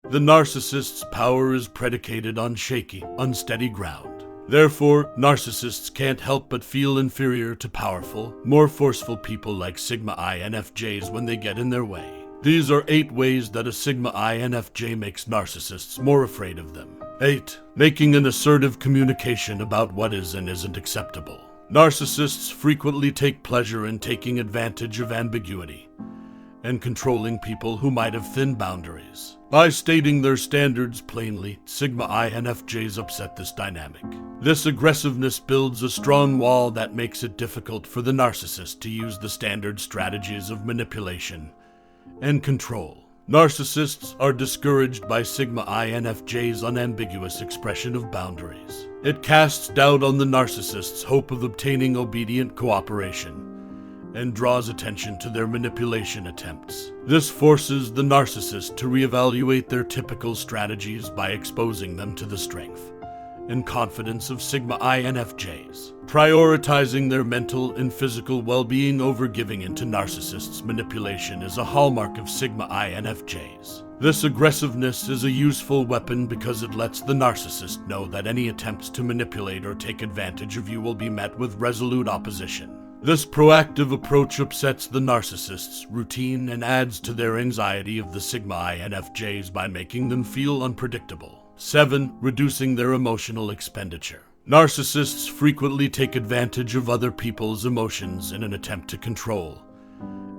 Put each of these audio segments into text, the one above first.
The narcissist's power is predicated on shaky, unsteady ground. Therefore, narcissists can't help but feel inferior to powerful, more forceful people like Sigma INFJs when they get in their way. These are 8 ways that a Sigma INFJ makes narcissists more afraid of them. 8. Making an assertive communication about what is and isn't acceptable. Narcissists frequently take pleasure in taking advantage of ambiguity and controlling people who might have thin boundaries. By stating their standards plainly, Sigma INFJs upset this dynamic. This aggressiveness builds a strong wall that makes it difficult for the narcissist to use the standard strategies of manipulation and control. Narcissists are discouraged by Sigma INFJ's unambiguous expression of boundaries. It casts doubt on the narcissist's hope of obtaining obedient cooperation and draws attention to their manipulation attempts. This forces the narcissist to reevaluate their typical strategies by exposing them to the strength and confidence of Sigma INFJs, prioritizing their mental and physical well-being over giving in to narcissists' manipulation is a hallmark of Sigma INFJs. This aggressiveness is a useful weapon because it lets the narcissist know that any attempts to manipulate or take advantage of you will be met with resolute opposition. This proactive approach upsets the narcissist's routine and adds to their anxiety of the Sigma INFJs by making them feel unpredictable. 7. Reducing their emotional expenditure. Narcissists frequently take advantage of other people's emotions in an attempt to control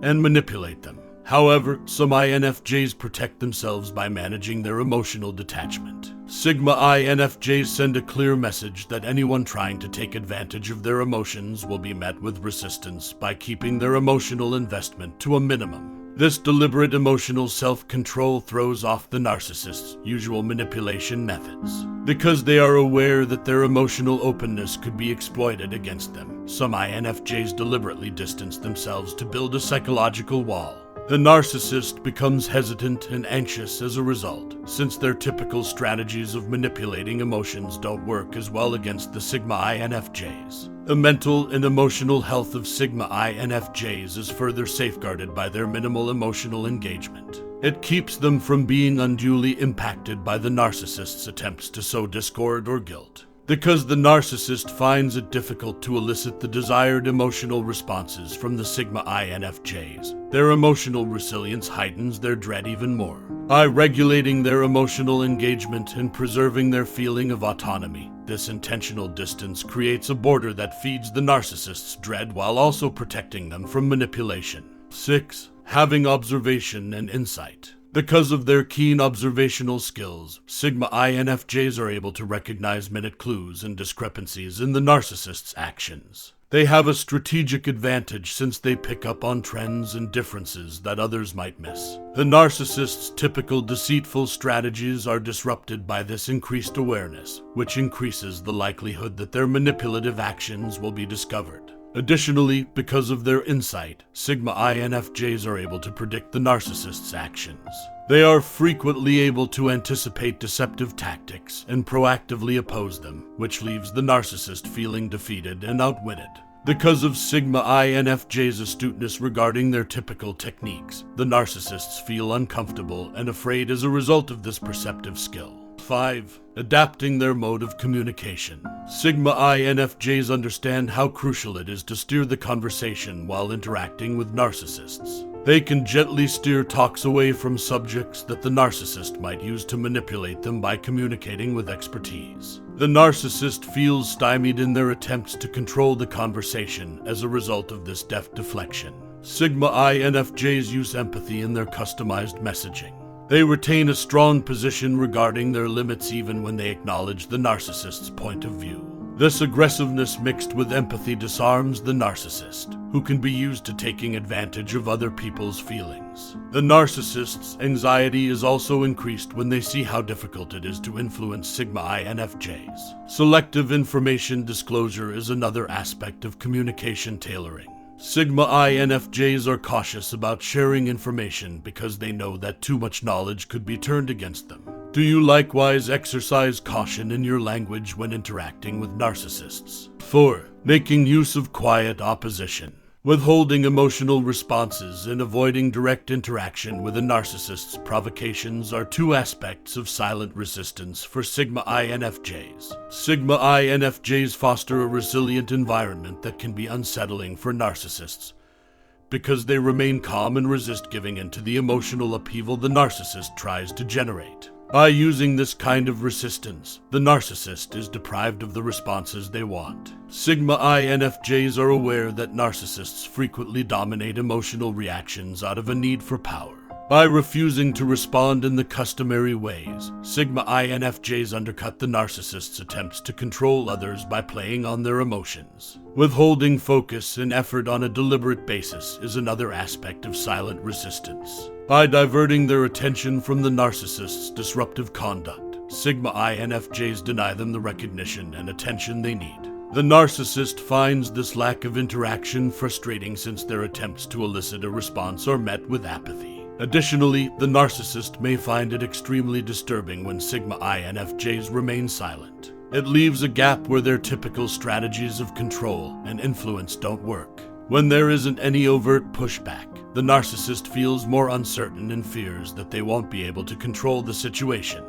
and manipulate them. However, some INFJs protect themselves by managing their emotional detachment. Sigma INFJs send a clear message that anyone trying to take advantage of their emotions will be met with resistance by keeping their emotional investment to a minimum. This deliberate emotional self-control throws off the narcissist's usual manipulation methods. Because they are aware that their emotional openness could be exploited against them, some INFJs deliberately distance themselves to build a psychological wall. The narcissist becomes hesitant and anxious as a result, since their typical strategies of manipulating emotions don't work as well against the Sigma INFJs. The mental and emotional health of Sigma INFJs is further safeguarded by their minimal emotional engagement. It keeps them from being unduly impacted by the narcissist's attempts to sow discord or guilt. Because the narcissist finds it difficult to elicit the desired emotional responses from the Sigma INFJs, their emotional resilience heightens their dread even more. By regulating their emotional engagement and preserving their feeling of autonomy, this intentional distance creates a border that feeds the narcissist's dread while also protecting them from manipulation. 6. Having observation and insight. Because of their keen observational skills, Sigma INFJs are able to recognize minute clues and discrepancies in the narcissist's actions. They have a strategic advantage since they pick up on trends and differences that others might miss. The narcissist's typical deceitful strategies are disrupted by this increased awareness, which increases the likelihood that their manipulative actions will be discovered. Additionally, because of their insight, Sigma INFJs are able to predict the narcissist's actions. They are frequently able to anticipate deceptive tactics and proactively oppose them, which leaves the narcissist feeling defeated and outwitted. Because of Sigma INFJ's astuteness regarding their typical techniques, the narcissists feel uncomfortable and afraid as a result of this perceptive skill. 5. Adapting their mode of communication. Sigma INFJs understand how crucial it is to steer the conversation while interacting with narcissists. They can gently steer talks away from subjects that the narcissist might use to manipulate them by communicating with expertise. The narcissist feels stymied in their attempts to control the conversation as a result of this deft deflection. Sigma INFJs use empathy in their customized messaging. They retain a strong position regarding their limits even when they acknowledge the narcissist's point of view. This aggressiveness mixed with empathy disarms the narcissist, who can be used to taking advantage of other people's feelings. The narcissist's anxiety is also increased when they see how difficult it is to influence Sigma INFJs. Selective information disclosure is another aspect of communication tailoring. Sigma INFJs are cautious about sharing information because they know that too much knowledge could be turned against them. Do you likewise exercise caution in your language when interacting with narcissists? 4. Making use of quiet opposition. Withholding emotional responses and avoiding direct interaction with a narcissist's provocations are two aspects of silent resistance for Sigma INFJs. Sigma INFJs foster a resilient environment that can be unsettling for narcissists, because they remain calm and resist giving in to the emotional upheaval the narcissist tries to generate. By using this kind of resistance, the narcissist is deprived of the responses they want. Sigma INFJs are aware that narcissists frequently dominate emotional reactions out of a need for power. By refusing to respond in the customary ways, Sigma INFJs undercut the narcissist's attempts to control others by playing on their emotions. Withholding focus and effort on a deliberate basis is another aspect of silent resistance. By diverting their attention from the narcissist's disruptive conduct, Sigma INFJs deny them the recognition and attention they need. The narcissist finds this lack of interaction frustrating since their attempts to elicit a response are met with apathy. Additionally, the narcissist may find it extremely disturbing when Sigma INFJs remain silent. It leaves a gap where their typical strategies of control and influence don't work. When there isn't any overt pushback, the narcissist feels more uncertain and fears that they won't be able to control the situation,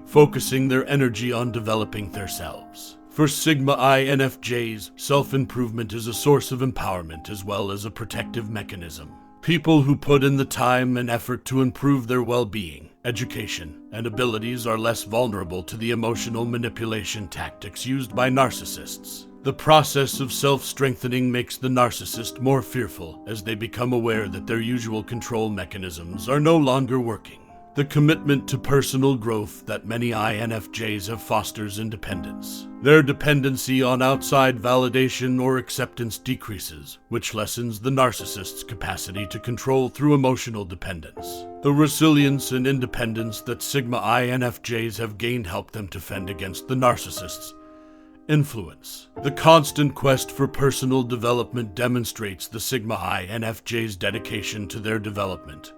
focusing their energy on developing themselves. For Sigma INFJs, self-improvement is a source of empowerment as well as a protective mechanism. People who put in the time and effort to improve their well-being, education, and abilities are less vulnerable to the emotional manipulation tactics used by narcissists. The process of self-strengthening makes the narcissist more fearful as they become aware that their usual control mechanisms are no longer working. The commitment to personal growth that many INFJs have fosters independence. Their dependency on outside validation or acceptance decreases, which lessens the narcissist's capacity to control through emotional dependence. The resilience and independence that Sigma INFJs have gained help them to fend against the narcissist's influence. The constant quest for personal development demonstrates the Sigma INFJ's dedication to their development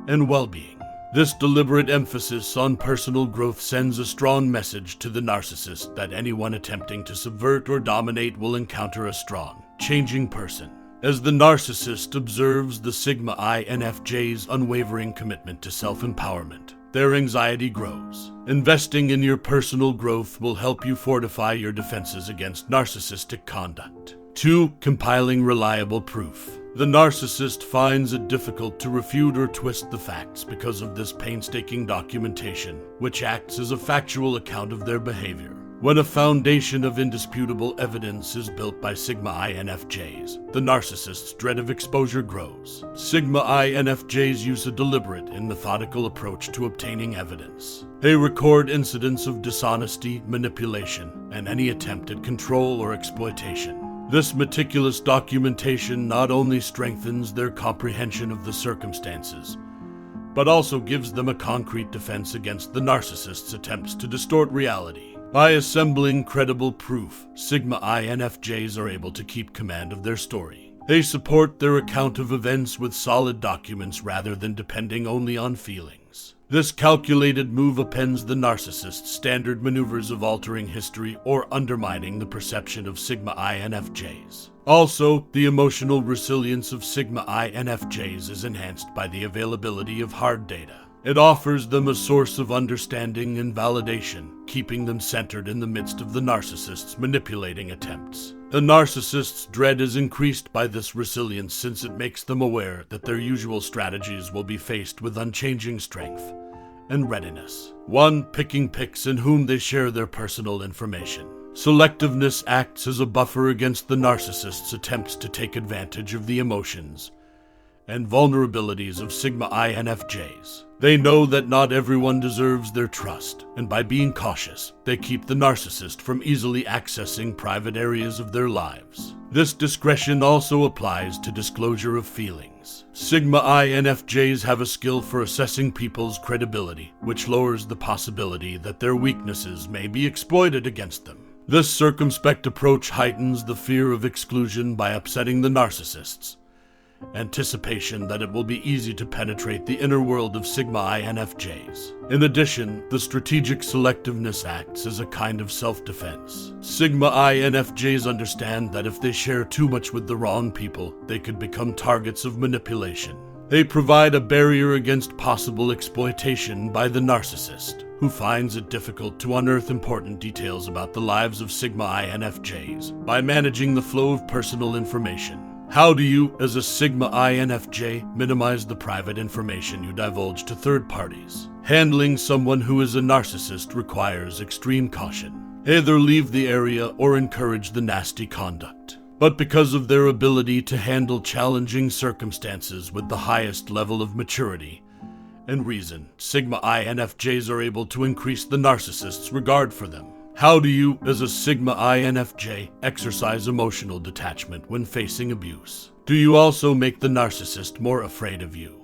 and well-being. This deliberate emphasis on personal growth sends a strong message to the narcissist that anyone attempting to subvert or dominate will encounter a strong, changing person. As the narcissist observes the Sigma INFJ's unwavering commitment to self-empowerment, their anxiety grows. Investing in your personal growth will help you fortify your defenses against narcissistic conduct. 2. Compiling reliable proof. The narcissist finds it difficult to refute or twist the facts because of this painstaking documentation, which acts as a factual account of their behavior. When a foundation of indisputable evidence is built by Sigma INFJs, the narcissist's dread of exposure grows. Sigma INFJs use a deliberate and methodical approach to obtaining evidence. They record incidents of dishonesty, manipulation, and any attempt at control or exploitation. This meticulous documentation not only strengthens their comprehension of the circumstances, but also gives them a concrete defense against the narcissist's attempts to distort reality. By assembling credible proof, Sigma INFJs are able to keep command of their story. They support their account of events with solid documents rather than depending only on feelings. This calculated move appends the narcissist's standard maneuvers of altering history or undermining the perception of Sigma INFJs. Also, the emotional resilience of Sigma INFJs is enhanced by the availability of hard data. It offers them a source of understanding and validation, keeping them centered in the midst of the narcissist's manipulating attempts. The narcissist's dread is increased by this resilience since it makes them aware that their usual strategies will be faced with unchanging strength and readiness. 1. Picking picks in whom they share their personal information. Selectiveness acts as a buffer against the narcissist's attempts to take advantage of the emotions and vulnerabilities of Sigma INFJs. They know that not everyone deserves their trust, and by being cautious, they keep the narcissist from easily accessing private areas of their lives. This discretion also applies to disclosure of feelings. Sigma INFJs have a skill for assessing people's credibility, which lowers the possibility that their weaknesses may be exploited against them. This circumspect approach heightens the fear of exclusion by upsetting the narcissists anticipation that it will be easy to penetrate the inner world of Sigma INFJs. In addition, the strategic selectiveness acts as a kind of self-defense. Sigma INFJs understand that if they share too much with the wrong people, they could become targets of manipulation. They provide a barrier against possible exploitation by the narcissist, who finds it difficult to unearth important details about the lives of Sigma INFJs by managing the flow of personal information. How do you, as a Sigma INFJ, minimize the private information you divulge to third parties? Handling someone who is a narcissist requires extreme caution. Either leave the area or encourage the nasty conduct. But because of their ability to handle challenging circumstances with the highest level of maturity and reason, Sigma INFJs are able to increase the narcissist's regard for them. How do you, as a Sigma INFJ, exercise emotional detachment when facing abuse? Do you also make the narcissist more afraid of you?